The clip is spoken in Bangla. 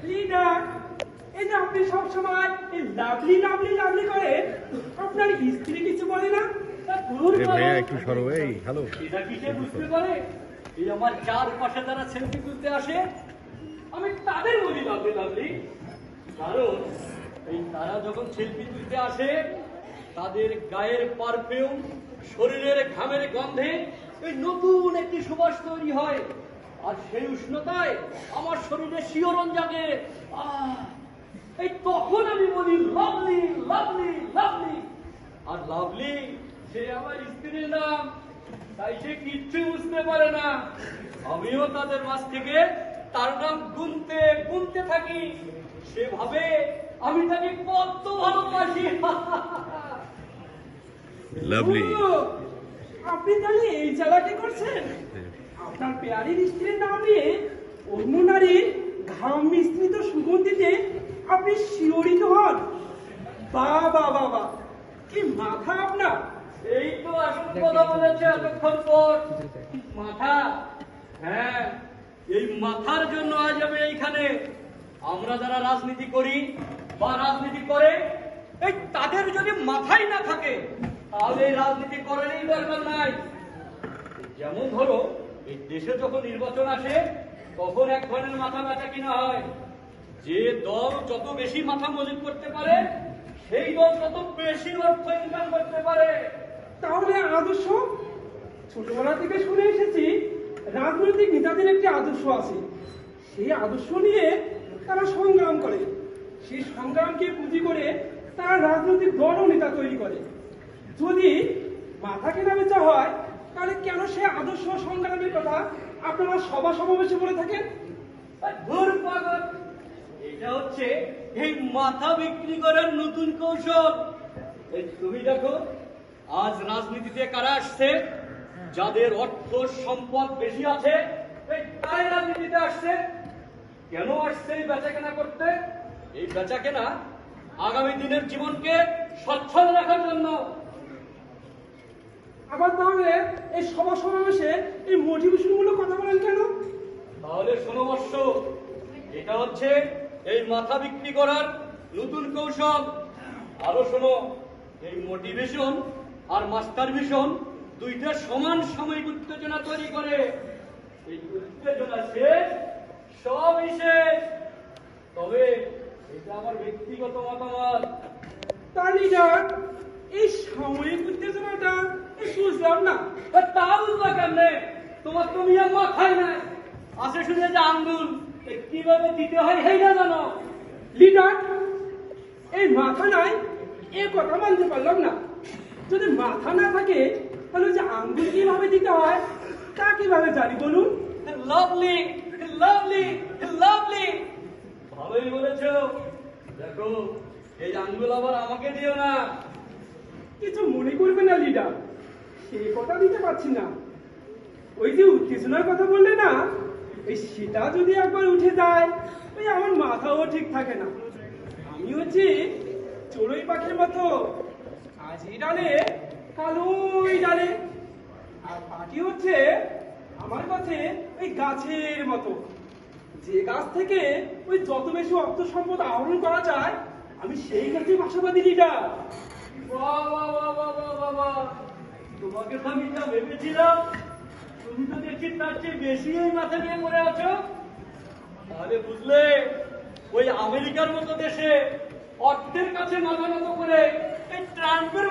লিডার, এই যে আপনি সবসময় লাভলি লাভলি লাভলি করে, আপনার স্ত্রী কিছু বলে না? একটু সরো। এই হ্যালো, এটা কি সে বুঝতে পারে? এই আমার চারপাশে যারা সেলফি তুলতে আসে, আমি তাদের বলি লাভলি লাভলি। কারণ এই তারা যখন সেলফি তুলতে আসে, তাদের গায়ের পারফিউম, শরীরের ঘামের গন্ধে এই নতুন একটি সুবাস তৈরি হয়। আর সেই উষ্ণতায় আমার শরীরে শিহরণ জাগে। এই তখন আমি বলি লাভলি লাভলি লাভলি। আর লাভলি সে আমার স্ত্রীর নাম, তাই সে কিচ্ছু বুঝতে পারে না। আমিও তাদের মাঝ থেকে তার নাম গুনতে গুনতে থাকি। সেভাবে আমি তাকে কত ভালোবাসি। লাভলি, আপনি তাহলে এই চালাকি করছেন? আপনার পেয়ারির স্ত্রীর নাম নিয়ে অন্য নারীর ঘাম মিশ্রিত সুগন্ধিতে আপনি শিহরিত হন? বাবা বাবা, কি মাথা আপনার! এই তো আসল কথা বলেছে এতক্ষণ পর। মাথা? হ্যাঁ, এই মাথার জন্য আজ আমি এইখানে। আমরা যারা রাজনীতি করি বা রাজনীতি করে, এই তাদের যদি মাথাই না থাকে, তাহলে এই রাজনীতি করারই দরকার নাই। যেমন ধরো, এই দেশে যখন নির্বাচন আসে, তখন এক ধরনের মাথা ব্যথা কিনা হয়। যে দল যত বেশি মাথা মজুত করতে পারে, সেই দল তত বেশি অর্থ ইনকাম করতে পারে। তাহলে আদর্শ? ছোটবেলা থেকে শুনে এসেছি রাজনৈতিক নেতাদের একটি আদর্শ আছে। সেই আদর্শ নিয়ে তারা সংগ্রাম করে। সেই সংগ্রামকে পুঁজি করে তারা রাজনৈতিক দল ও নেতা তৈরি করে। যদি মাথা কেনা বেচা হয়, তাহলে কেন সে আদর্শ সংগ্রামের কথা আপনারা সভা সমাবেশে বলে থাকেন? ধুর পাগল, এটা হচ্ছে এই মাথা বিক্রি করার নতুন কৌশল। এই তুমি দেখো, আজ রাজনীতিতে কারা আসছে? যাদের অর্থ সম্পদ বেশি আছে, এই তারাই রাজনীতিতে আসছে। কেন আসছে এই বেচা কেনা করতে? এই বেচা কেনা আগামী দিনের জীবনকে সচ্ছল রাখার জন্য। আবার তাহলে এই সভা সমাবেশে এই মোটিভেশন গুলো কথা বলেন কেন? তাহলে শোনো বৎস, এটা হচ্ছে এই মাথা বিক্রি করার নতুন কৌশল। আরো শোনো, এই মোটিভেশন আর মাস্টার ভিশন দুইটা সমান সাময়িক উত্তেজনা তৈরি করে। এই উত্তেজনা শেষ, সবই শেষ। তবে এটা আমার ব্যক্তিগত মতামত। তার লিডার, এই সাময়িক উত্তেজনাটা বুঝলাম না। তা বুঝবা কেমনে? তোমার তো মিয়া মাথায় নাই। আসে শুনে যে আঙ্গুল কিভাবে দিতে হয় সেইটা জানো? লিডার, এই মাথা নাই এ কথা মানতে পারলাম না। যদি মাথা না থাকে, তাহলে যে আঙ্গুল কিভাবে দিতে হয় তা কিভাবে জানি বলুন? লাভলি লাভলি লাভলি, ভালোই বলেছ। দেখো, এই আঙ্গুল আবার আমাকে দিও না। কিছু মনে করবে না লিডার, সেই কথা দিতে পারছি না। ওই যে উত্তেজনার কথা বললে না, এই সেটা যদি একবার উঠে যায়, ওই আমার মাথাও ঠিক থাকে না। আমি হচ্ছে চড়ুই পাখির মতো, আজ এই ডালে কালো ওই ডালে। আর পাখি হচ্ছে আমার কাছে ওই গাছের মতো, যে গাছ থেকে ওই যত বেশি অর্থ সম্পদ আহরণ করা যায়, আমি সেই গাছে বাসাবাদী লিডার। বাবা বাবা বাবা, তোমাকে তো আমি যা ভেবেছিলাম, তুমি তো দেখছি তার চেয়ে বেশি এই মাথা নিয়ে পড়ে আছো। তাহলে বুঝলে, ওই আমেরিকার মতো দেশে অর্থের কাছে মাথা নত করে এই ট্রাম্পের